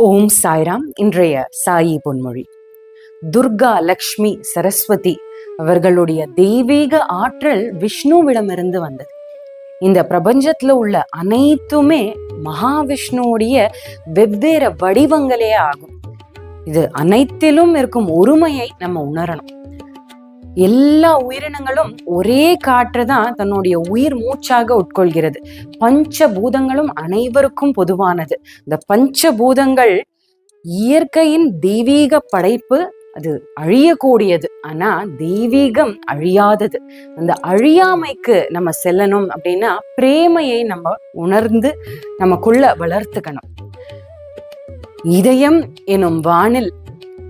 ஓம் சாய்ராம். இன்றைய சாயி பொன்மொழி. துர்கா, லக்ஷ்மி, சரஸ்வதி அவர்களுடைய தெய்வீக ஆற்றல் விஷ்ணுவிடமிருந்து வந்தது. இந்த பிரபஞ்சத்துல உள்ள அனைத்துமே மகாவிஷ்ணுவுடைய வெவ்வேறு வடிவங்களே ஆகும். இது அனைத்திலும் இருக்கும் ஒருமையை நம்ம உணரணும். எல்லா உயிரினங்களும் ஒரே காற்று தான் தன்னுடைய உயிர் மூச்சாக உட்கொள்கிறது. பஞ்சபூதங்களும் அனைவருக்கும் பொதுவானது. இந்த பஞ்சபூதங்கள் இயற்கையின் தெய்வீக படைப்பு. அது அழியக்கூடியது, ஆனா தெய்வீகம் அழியாதது. அந்த அழியாமைக்கு நம்ம செல்லணும் அப்படின்னா பிரேமையை நம்ம உணர்ந்து நமக்குள்ள வளர்த்துக்கணும். இதயம் எனும் வானில்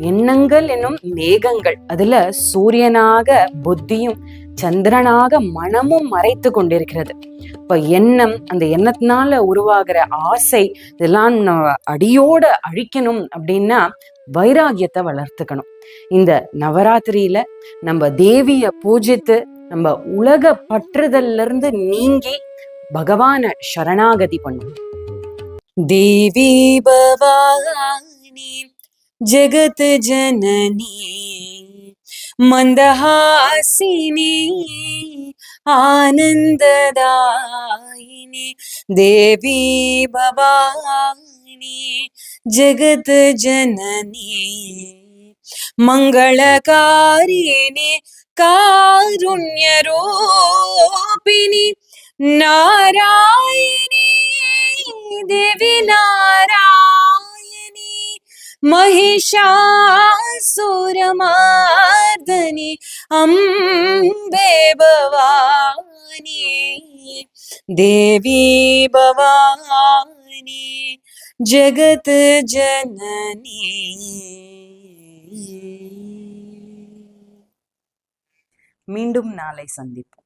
எண்ணங்கள் என்னும் மேகங்கள், அதுல சூரியனாக புத்தியும் சந்திரனாக மனமும் மறைத்து கொண்டிருக்கிறது. இப்ப எண்ணம், அந்த எண்ணத்தினால உருவாகிற ஆசை, இதெல்லாம் அடியோட அழிக்கணும் அப்படின்னா வைராகியத்தை வளர்த்துக்கணும். இந்த நவராத்திரியில நம்ம தேவிய பூஜித்து நம்ம உலக பற்றுதல்ல இருந்து நீங்கி பகவான சரணாகதி பண்ணும். தேவி பவானி ஜகத் ஜனனி மந்தஹாசினி ஆனந்ததாயினி தேவி பவானி ஜகத் ஜனனி மங்களகாரிணி காருண்யரூபிணி நாராயணி தேவி நாராயணி महिषासुरमर्दिनी अम्बे भवानी देवी भवानी जगत जननी. மீண்டும் நாளை சந்திப்போம்.